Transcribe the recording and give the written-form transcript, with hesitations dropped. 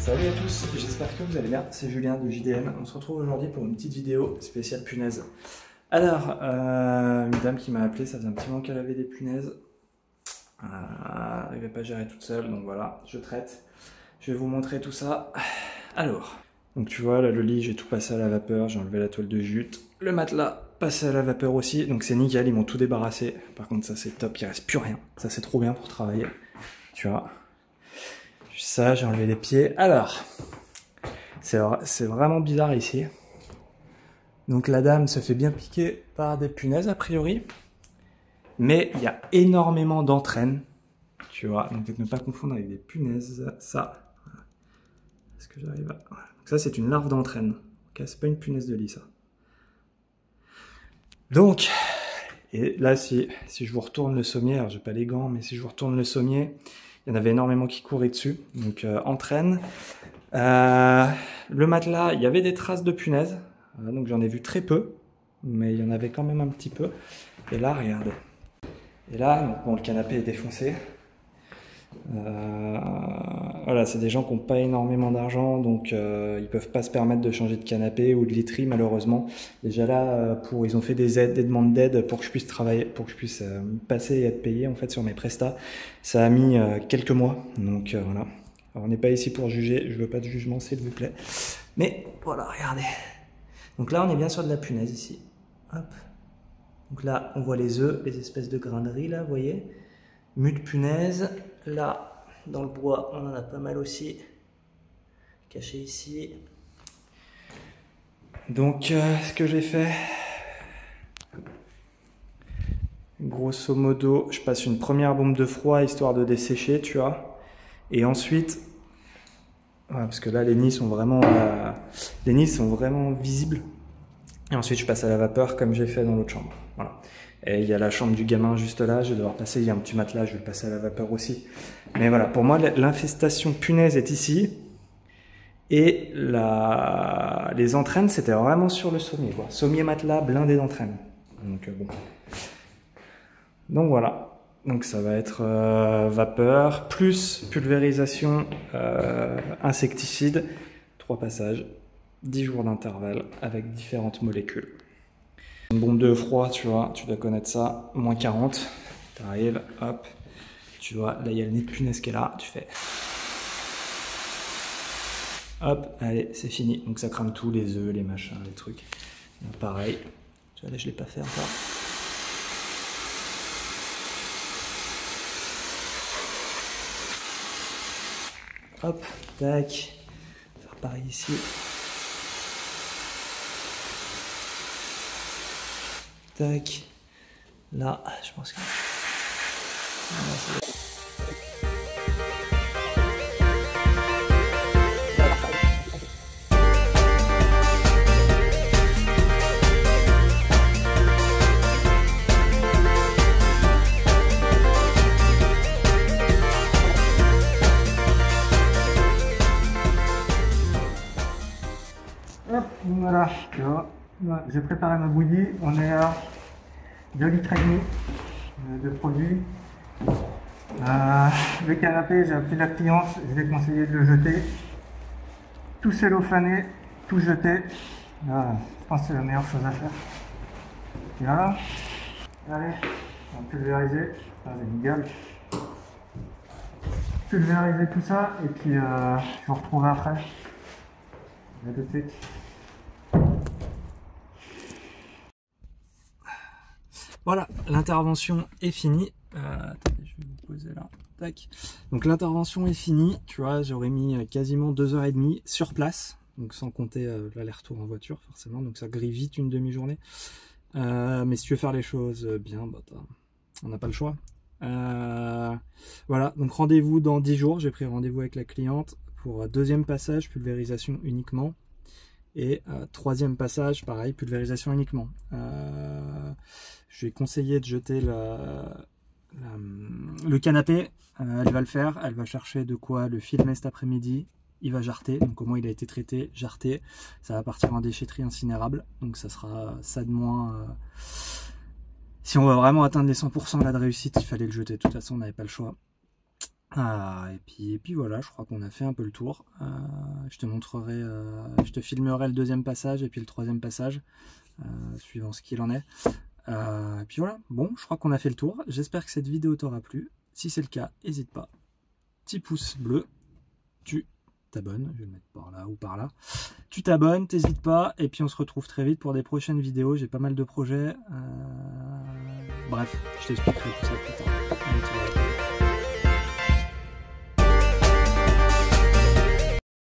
Salut à tous, j'espère que vous allez bien, c'est Julien de JDM. On se retrouve aujourd'hui pour une petite vidéo spéciale punaise. Alors, une dame qui m'a appelé, ça faisait un petit moment qu'elle avait des punaises. Elle n'arrivait pas à gérer toute seule, donc voilà, je traite. Je vais vous montrer tout ça. Alors, donc tu vois, là le lit, j'ai tout passé à la vapeur, j'ai enlevé la toile de jute. Le matelas, passé à la vapeur aussi, donc c'est nickel, ils m'ont tout débarrassé. Par contre, ça c'est top, il reste plus rien. Ça c'est trop bien pour travailler, tu vois. Ça, j'ai enlevé les pieds. Alors, c'est vraiment bizarre ici. Donc la dame se fait bien piquer par des punaises a priori. Mais il y a énormément d'entraînes. Tu vois, donc ne pas confondre avec des punaises. Ça, est-ce que j'arrive à... Voilà. Donc ça, c'est une larve d'entraîne. Okay, c'est pas une punaise de lit, ça. Donc, et là, si je vous retourne le sommier, alors j'ai pas les gants, mais si je vous retourne le sommier, il y en avait énormément qui couraient dessus, donc entraîne. Le matelas, il y avait des traces de punaises, donc j'en ai vu très peu, mais il y en avait quand même un petit peu. Et là, regardez. Et là, donc, bon, le canapé est défoncé. Voilà, c'est des gens qui n'ont pas énormément d'argent, donc ils peuvent pas se permettre de changer de canapé ou de literie malheureusement. Déjà là, ils ont fait des aides, des demandes d'aide pour que je puisse travailler, pour que je puisse passer et être payé en fait sur mes prestats. Ça a mis quelques mois, donc voilà. Alors, on n'est pas ici pour juger, je veux pas de jugement s'il vous plaît. Mais voilà, regardez. Donc là, on est bien sur de la punaise ici. Hop. Donc là, on voit les œufs, les espèces de grains de riz là, vous voyez. Mue de punaise. Là, dans le bois, on en a pas mal aussi. Caché ici. Donc, ce que j'ai fait, grosso modo, je passe une première bombe de froid histoire de dessécher, tu vois. Et ensuite, ouais, parce que là, les nids sont vraiment visibles. Et ensuite, je passe à la vapeur comme j'ai fait dans l'autre chambre. Voilà. Et il y a la chambre du gamin juste là, je vais devoir passer, il y a un petit matelas, je vais le passer à la vapeur aussi. Mais voilà, pour moi, l'infestation punaise est ici. Et les entraînes, c'était vraiment sur le sommier, quoi. Sommier matelas blindé d'entraînes. Donc bon. Donc voilà. Donc ça va être vapeur, plus pulvérisation insecticide, 3 passages, 10 jours d'intervalle avec différentes molécules. Une bombe de froid, tu vois, tu dois connaître ça, moins 40, tu arrives, hop, tu vois, là il y a le nid de punaise qui est là, tu fais, hop, allez, c'est fini, donc ça crame tout, les œufs, les machins, les trucs, donc, pareil, tu vois, là je l'ai pas fait encore. Hop, tac, faire pareil ici. Tac, là, je pense que... Hop, voilà, tu vois. J'ai préparé ma bouillie, on est à 2,5 litres de produit. Le canapé, j'ai appelé la cliente, je vais conseiller de le jeter. Tout cellophané, tout jeté. Voilà, je pense que c'est la meilleure chose à faire. Et voilà. Allez, on va pulvériser. Ah, génial. Pulvériser tout ça et puis je vous retrouve après. À tout de suite. Voilà, l'intervention est finie. Attendez, je vais vous poser là. Tac. Donc l'intervention est finie. Tu vois, j'aurais mis quasiment 2h30 sur place. Donc sans compter l'aller-retour en voiture, forcément. Donc ça grille vite une demi-journée. Mais si tu veux faire les choses bien, bah, on n'a pas le choix. Voilà, donc rendez-vous dans 10 jours. J'ai pris rendez-vous avec la cliente pour deuxième passage, pulvérisation uniquement. Et troisième passage, pareil, pulvérisation uniquement. Je vais conseiller de jeter le canapé. Elle va le faire. Elle va chercher de quoi le filmer cet après-midi. Il va jarter. Donc au moins il a été traité, jarté. Ça va partir en déchetterie incinérable. Donc ça sera ça de moins. Si on va vraiment atteindre les 100% là de réussite, il fallait le jeter. De toute façon, on n'avait pas le choix. Et puis voilà, je crois qu'on a fait un peu le tour. Je te montrerai, je te filmerai le deuxième passage et puis le troisième passage, suivant ce qu'il en est. Et puis voilà, bon, je crois qu'on a fait le tour. J'espère que cette vidéo t'aura plu. Si c'est le cas, n'hésite pas. Petit pouce bleu, tu t'abonnes, je vais le mettre par là ou par là. Tu t'abonnes, t'hésites pas, et puis on se retrouve très vite pour des prochaines vidéos. J'ai pas mal de projets. Bref, je t'expliquerai tout ça plus tard. Allez, ciao.